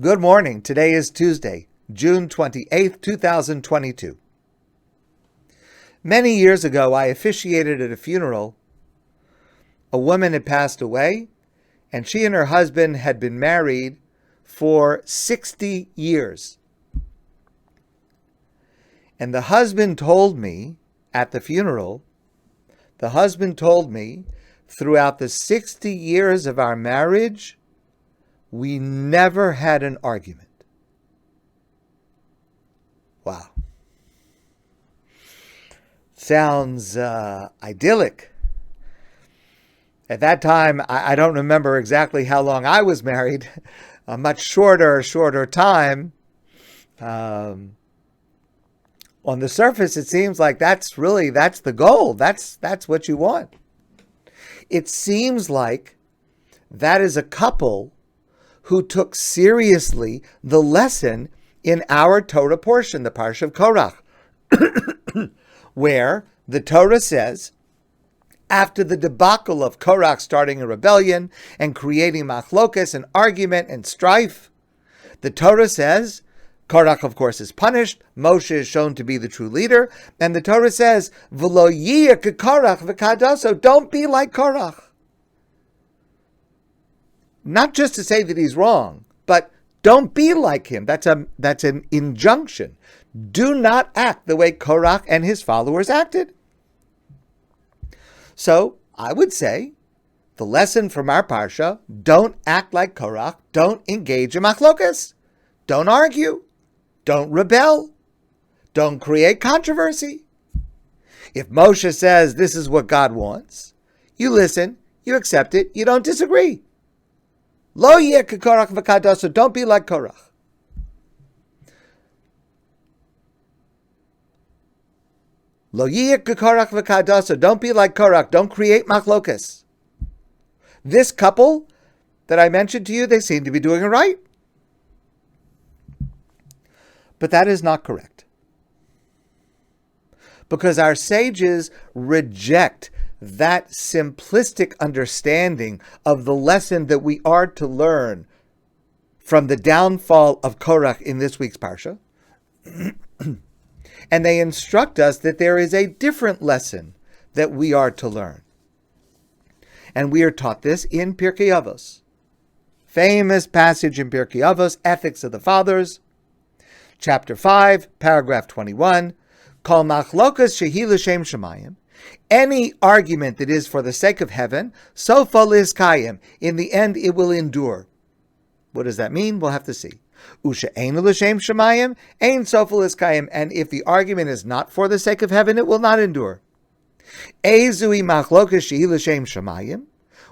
Good morning. Today is Tuesday, June 28th, 2022. Many years ago, I officiated at a funeral. A woman had passed away, and she and her husband had been married for 60 years. And the husband told me at the funeral, throughout the 60 years of our marriage, we never had an argument. Wow. Sounds idyllic. At that time, I don't remember exactly how long I was married. A much shorter time. On the surface, it seems like that's the goal. That's what you want. It seems like that is a couple who took seriously the lesson in our Torah portion, the Parsha of Korach, where the Torah says, after the debacle of Korach starting a rebellion and creating machlokas and argument and strife, the Torah says, Korach, of course, is punished. Moshe is shown to be the true leader. And the Torah says, V'lo yiyeh keKorach v'kadaso, don't be like Korach. Not just to say that he's wrong, but don't be like him. That's an injunction. Do not act the way Korach and his followers acted. So I would say the lesson from our parsha: don't act like Korach. Don't engage in machlokas. Don't argue. Don't rebel. Don't create controversy. If Moshe says this is what God wants, you listen, you accept it, you don't disagree. Lo yeh keKorach v'kadaso, don't be like Korach. Lo yeh keKorach v'kadaso, don't be like Korach, don't create machlokas. This couple that I mentioned to you, they seem to be doing it right. But that is not correct. Because our sages reject that simplistic understanding of the lesson that we are to learn from the downfall of Korach in this week's Parsha. And they instruct us that there is a different lesson that we are to learn. And we are taught this in Pirkei Avos. Famous passage in Pirkei Avos, Ethics of the Fathers, Chapter 5, paragraph 21, Kol machlokas shehi l'shem shemayim, any argument that is for the sake of heaven, sofa lizkayim, in the end it will endure. What does that mean? We'll have to see. U'she'einu l'shem shemayim, ein sofa lizkayim, and if the argument is not for the sake of heaven, it will not endure. Ezui machlokas shehi l'shem shemayim,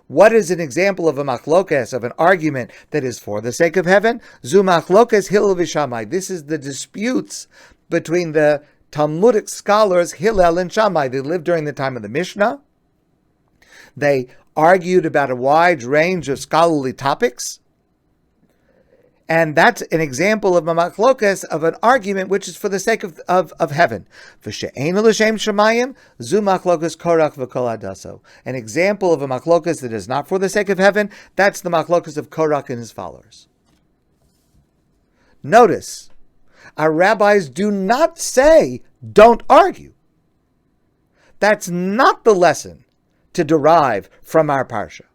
what is an example of a machlokas, of an argument that is for the sake of heaven? Zu machlokas Hillel v'Shammai. This is the disputes between the Talmudic scholars Hillel and Shammai. They lived during the time of the Mishnah. They argued about a wide range of scholarly topics. And that's an example of a machlokas, of an argument which is for the sake of heaven. V'she'einu l'shem shemayim, zu machlokas Korach v'kol adaso. An example of a machlokas that is not for the sake of heaven, that's the machlokas of Korach and his followers. Notice, our rabbis do not say, don't argue. That's not the lesson to derive from our parsha.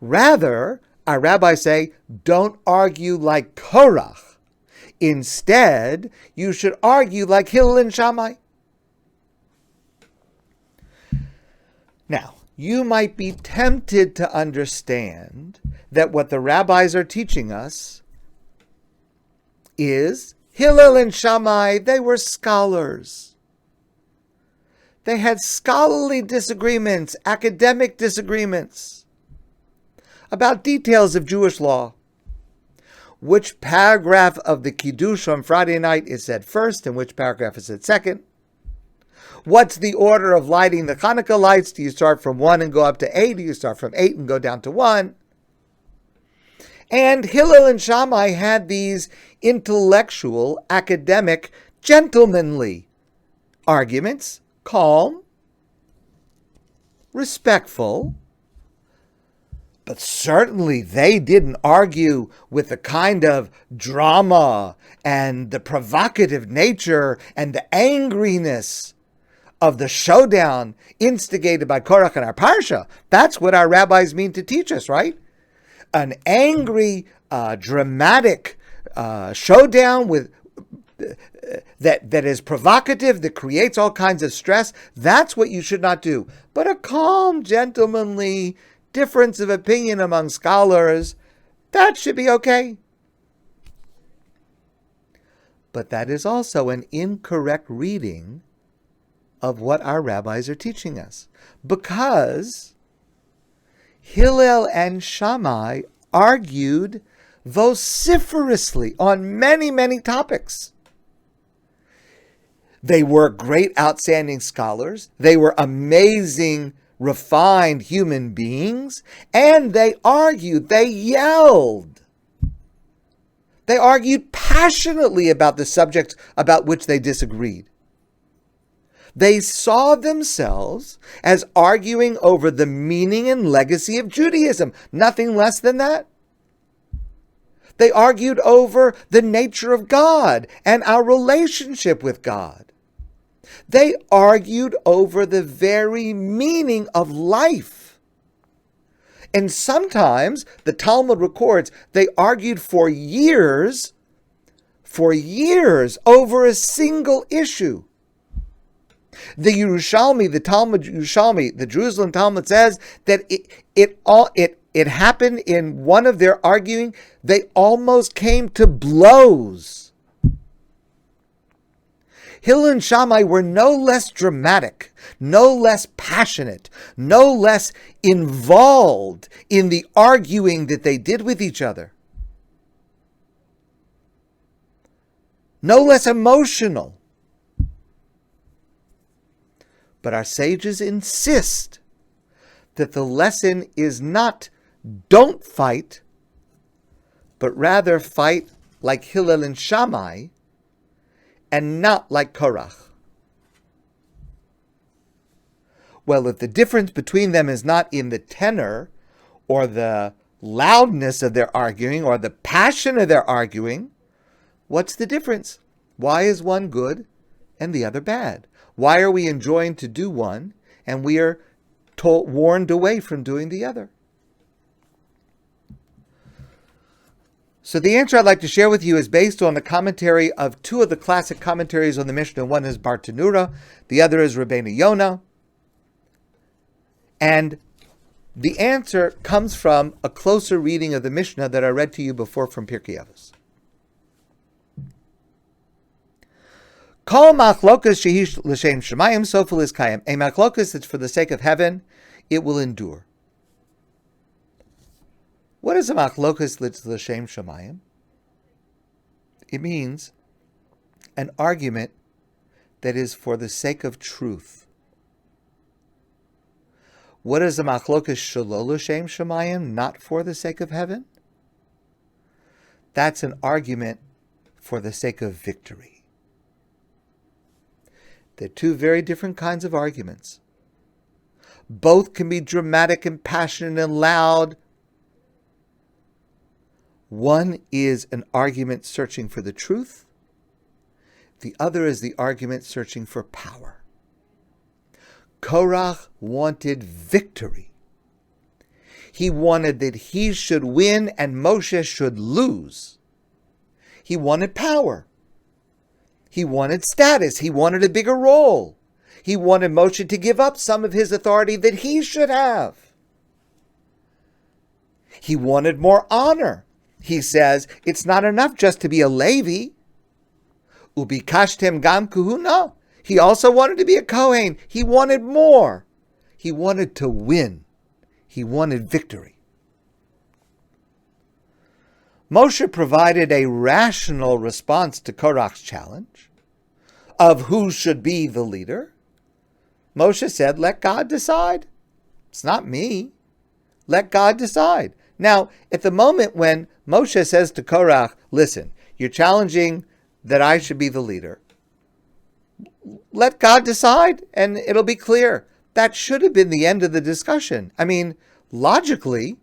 Rather, our rabbis say, don't argue like Korach. Instead, you should argue like Hillel and Shammai. Now, you might be tempted to understand that what the rabbis are teaching us is Hillel and Shammai, they were scholars. They had scholarly disagreements, academic disagreements about details of Jewish law. Which paragraph of the Kiddush on Friday night is said first and which paragraph is said second? What's the order of lighting the Hanukkah lights? Do you start from 1 and go up to 8? Do you start from 8 and go down to 1? And Hillel and Shammai had these intellectual, academic, gentlemanly arguments, calm, respectful, But certainly they didn't argue with the kind of drama and the provocative nature and the angriness of the showdown instigated by Korach and our Parsha. That's what our rabbis mean to teach us, right? An angry, dramatic showdown with that is provocative, that creates all kinds of stress. That's what you should not do. But a calm, gentlemanly difference of opinion among scholars, that should be okay. But that is also an incorrect reading of what our rabbis are teaching us, because Hillel and Shammai argued vociferously on many, many topics. They were great, outstanding scholars. They were amazing, refined human beings, and they argued, they yelled. They argued passionately about the subjects about which they disagreed. They saw themselves as arguing over the meaning and legacy of Judaism, nothing less than that. They argued over the nature of God and our relationship with God. They argued over the very meaning of life. And sometimes, the Talmud records, they argued for years over a single issue. The Yerushalmi, the Talmud Yerushalmi, the Jerusalem Talmud says that it happened in one of their arguing. They almost came to blows. Hillel and Shammai were no less dramatic, no less passionate, no less involved in the arguing that they did with each other. No less emotional. But our sages insist that the lesson is not don't fight, but rather fight like Hillel and Shammai and not like Korach. Well, if the difference between them is not in the tenor or the loudness of their arguing or the passion of their arguing, what's the difference? Why is one good and the other bad? Why are we enjoined to do one and we are warned away from doing the other? So the answer I'd like to share with you is based on the commentary of two of the classic commentaries on the Mishnah. One is Bartenura, the other is Rabbeinu Yona. And the answer comes from a closer reading of the Mishnah that I read to you before from Pirkei Avos. Kol machlokas shehish l'shem shemayim sofel is kayim. A machlokas that's for the sake of heaven, it will endure. What is a machlokas l'shem shemayim? It means an argument that is for the sake of truth. What is a machlokas shelo l'shem shemayim? Not for the sake of heaven? That's an argument for the sake of victory. They're two very different kinds of arguments. Both can be dramatic and passionate and loud. One is an argument searching for the truth. The other is the argument searching for power. Korach wanted victory. He wanted that he should win and Moshe should lose. He wanted power. He wanted status. He wanted a bigger role. He wanted Moshe to give up some of his authority that he should have. He wanted more honor. He says, it's not enough just to be a Levi. Ubikashtem gam kuhuna. He also wanted to be a Kohen. He wanted more. He wanted to win. He wanted victory. Moshe provided a rational response to Korach's challenge of who should be the leader. Moshe said, let God decide. It's not me. Let God decide. Now, at the moment when Moshe says to Korach, listen, you're challenging that I should be the leader. Let God decide and it'll be clear. That should have been the end of the discussion. I mean, logically,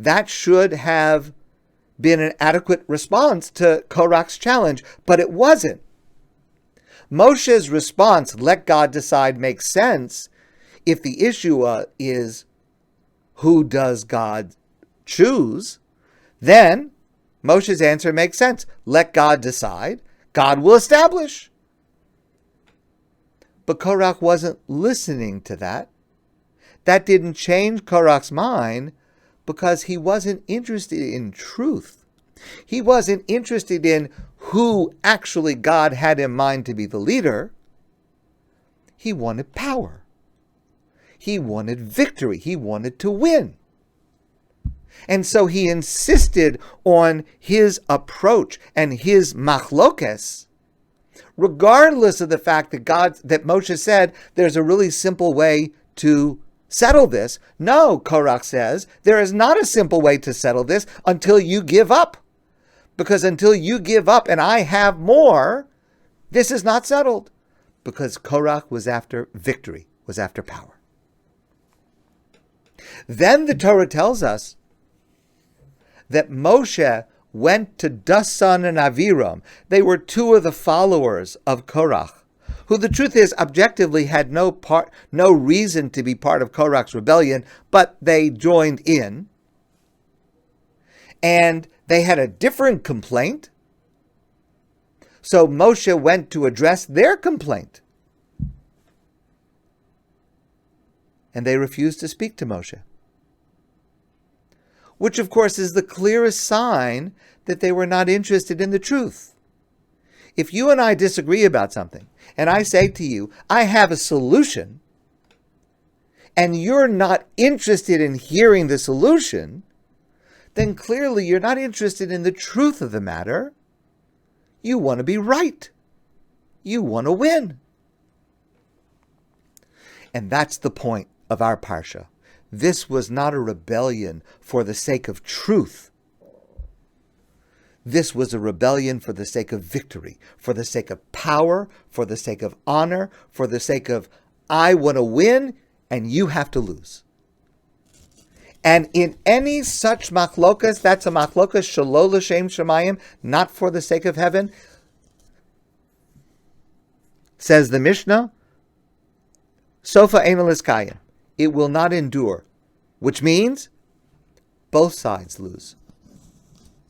that should have been an adequate response to Korach's challenge, but it wasn't. Moshe's response, let God decide, makes sense if the issue is who does God choose. Then Moshe's answer makes sense. Let God decide. God will establish. But Korach wasn't listening to that. That didn't change Korach's mind because he wasn't interested in truth. He wasn't interested in who actually God had in mind to be the leader. He wanted power. He wanted victory. He wanted to win. And so he insisted on his approach and his machlokes, regardless of the fact that Moshe said there's a really simple way to settle this. No, Korach says, there is not a simple way to settle this until you give up. Because until you give up and I have more, this is not settled. Because Korach was after victory, was after power. Then the Torah tells us that Moshe went to Dasan and Aviram. They were two of the followers of Korach, who the truth is objectively had no reason to be part of Korach's rebellion, but they joined in. And they had a different complaint. So Moshe went to address their complaint. And they refused to speak to Moshe. Which, of course, is the clearest sign that they were not interested in the truth. If you and I disagree about something, and I say to you, I have a solution, and you're not interested in hearing the solution, then clearly you're not interested in the truth of the matter. You want to be right. You want to win. And that's the point of our Parsha. This was not a rebellion for the sake of truth. This was a rebellion for the sake of victory, for the sake of power, for the sake of honor, for the sake of I want to win and you have to lose. And in any such machlokas, that's a machlokas shelo l'shem shamayim, not for the sake of heaven. Says the Mishnah, Sofa eina liskayim. It will not endure, which means both sides lose.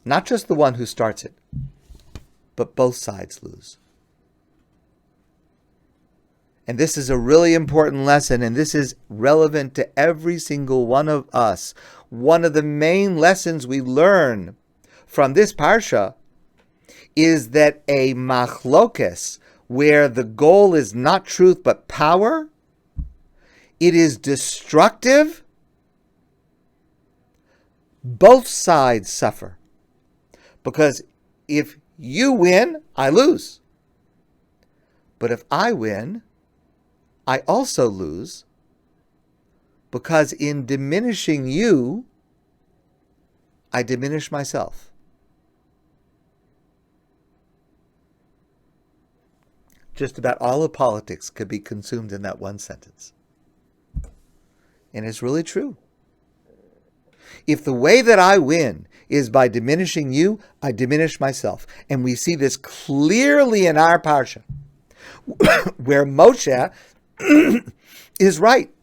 Not just the one who starts it, but both sides lose. And this is a really important lesson, and this is relevant to every single one of us. One of the main lessons we learn from this parsha is that a machlokes, where the goal is not truth but power, it is destructive. Both sides suffer. Because if you win, I lose. But if I win, I also lose. Because in diminishing you, I diminish myself. Just about all of politics could be consumed in that one sentence. And it's really true. If the way that I win is by diminishing you, I diminish myself. And we see this clearly in our parsha, where Moshe is right.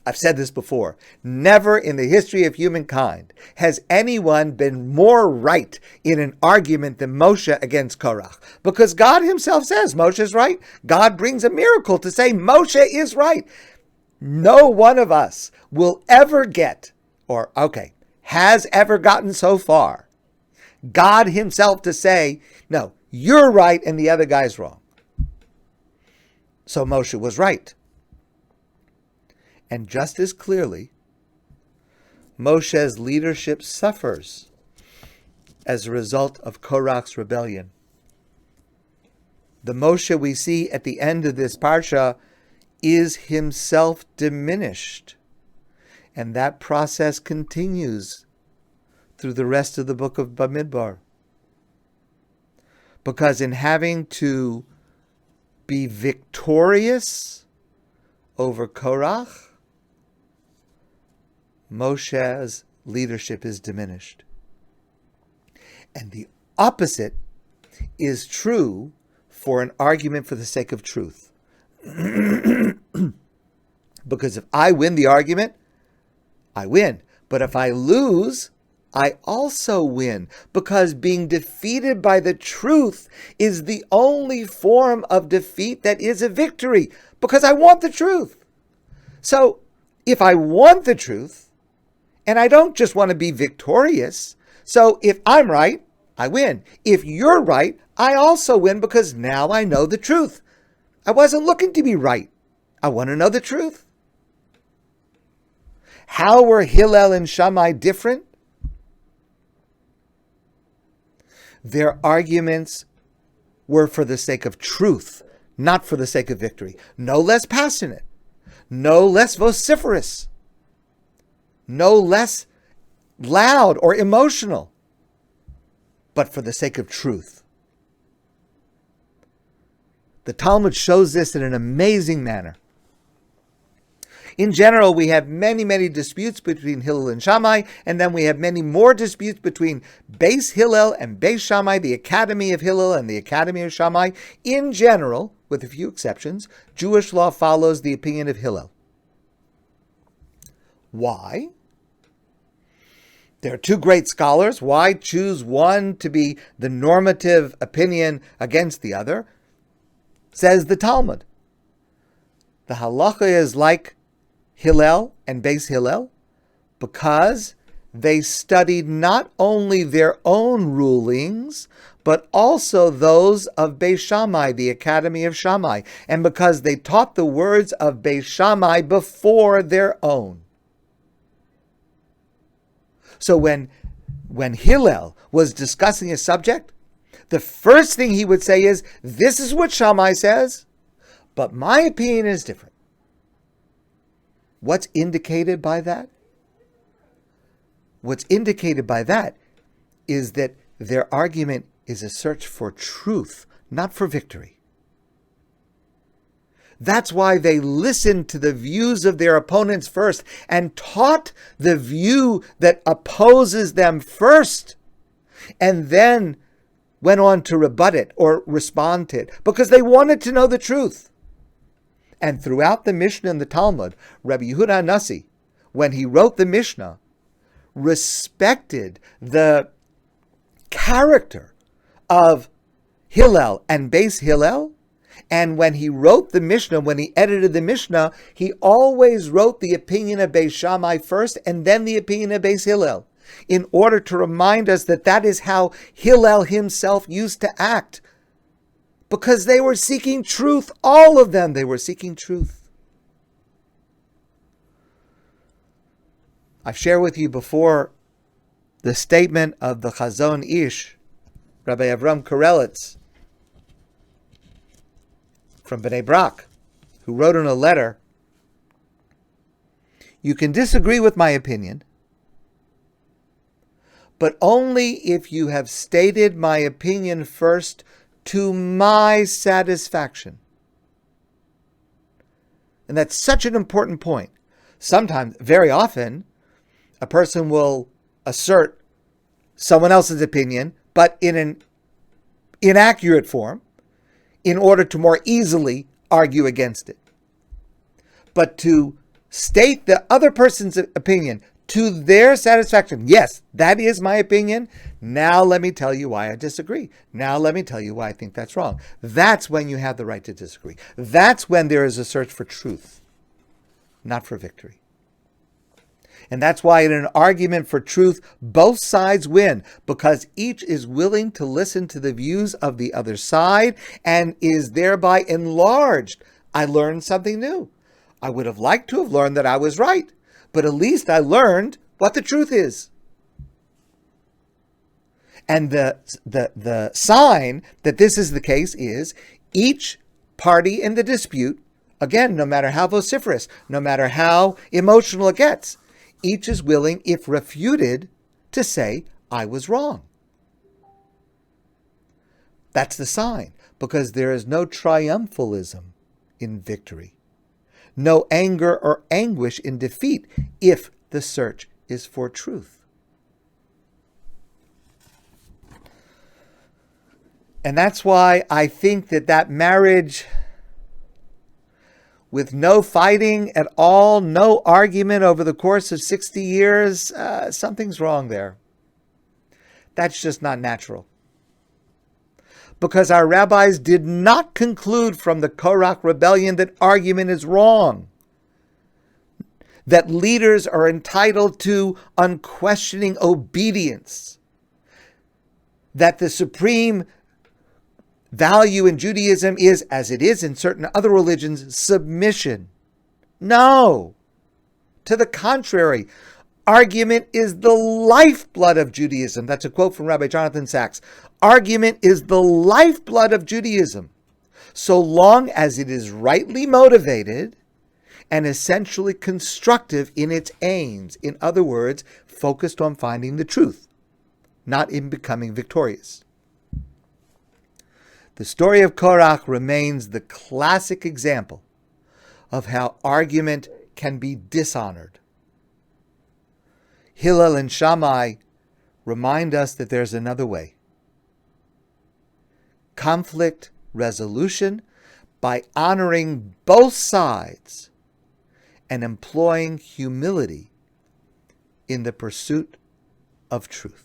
I've said this before. Never in the history of humankind has anyone been more right in an argument than Moshe against Korach. Because God himself says Moshe is right. God brings a miracle to say Moshe is right. No one of us will ever get, has ever gotten so far, God himself to say, no, you're right and the other guy's wrong. So Moshe was right. And just as clearly, Moshe's leadership suffers as a result of Korach's rebellion. The Moshe we see at the end of this parsha is himself diminished. And that process continues through the rest of the book of Bamidbar. Because in having to be victorious over Korach, Moshe's leadership is diminished. And the opposite is true for an argument for the sake of truth. Because if I win the argument, I win. But if I lose, I also win. Because being defeated by the truth is the only form of defeat that is a victory. Because I want the truth. So if I want the truth, and I don't just want to be victorious, so if I'm right, I win. If you're right, I also win because now I know the truth. I wasn't looking to be right. I want to know the truth. How were Hillel and Shammai different? Their arguments were for the sake of truth, not for the sake of victory. No less passionate, no less vociferous, no less loud or emotional, but for the sake of truth. The Talmud shows this in an amazing manner. In general, we have many, many disputes between Hillel and Shammai, and then we have many more disputes between Beis Hillel and Beis Shammai, the Academy of Hillel and the Academy of Shammai. In general, with a few exceptions, Jewish law follows the opinion of Hillel. Why? There are two great scholars. Why choose one to be the normative opinion against the other? Says the Talmud. The halacha is like Hillel and Beis Hillel because they studied not only their own rulings, but also those of Beis Shammai, the Academy of Shammai, and because they taught the words of Beis Shammai before their own. So when Hillel was discussing a subject, the first thing he would say is, this is what Shammai says, but my opinion is different. What's indicated by that? What's indicated by that is that their argument is a search for truth, not for victory. That's why they listened to the views of their opponents first and taught the view that opposes them first, and then went on to rebut it or respond to it, because they wanted to know the truth. And throughout the Mishnah and the Talmud, Rabbi Yehuda HaNasi, when he wrote the Mishnah, respected the character of Hillel and Beis Hillel. And when he wrote the Mishnah, when he edited the Mishnah, he always wrote the opinion of Beis Shammai first and then the opinion of Beis Hillel, in order to remind us that that is how Hillel himself used to act. Because they were seeking truth, all of them, they were seeking truth. I've shared with you before the statement of the Chazon Ish, Rabbi Avram Karelitz, from Bnei Brak, who wrote in a letter, you can disagree with my opinion, but only if you have stated my opinion first to my satisfaction. And that's such an important point. Sometimes, very often, a person will assert someone else's opinion, but in an inaccurate form, in order to more easily argue against it. But to state the other person's opinion to their satisfaction, yes, that is my opinion. Now let me tell you why I disagree. Now let me tell you why I think that's wrong. That's when you have the right to disagree. That's when there is a search for truth, not for victory. And that's why in an argument for truth, both sides win, because each is willing to listen to the views of the other side and is thereby enlarged. I learned something new. I would have liked to have learned that I was right, but at least I learned what the truth is. And the sign that this is the case is each party in the dispute, again, no matter how vociferous, no matter how emotional it gets, each is willing, if refuted, to say, I was wrong. That's the sign, because there is no triumphalism in victory, no anger or anguish in defeat, if the search is for truth. And that's why I think that marriage with no fighting at all, no argument over the course of 60 years, something's wrong there. That's just not natural. Because our rabbis did not conclude from the Korach rebellion that argument is wrong, that leaders are entitled to unquestioning obedience, that the supreme value in Judaism is, as it is in certain other religions, submission. No. To the contrary, argument is the lifeblood of Judaism. That's a quote from Rabbi Jonathan Sachs. Argument is the lifeblood of Judaism, so long as it is rightly motivated and essentially constructive in its aims. In other words, focused on finding the truth, not in becoming victorious. The story of Korach remains the classic example of how argument can be dishonored. Hillel and Shammai remind us that there's another way. Conflict resolution by honoring both sides and employing humility in the pursuit of truth.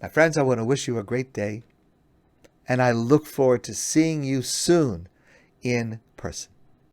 My friends, I want to wish you a great day, and I look forward to seeing you soon in person.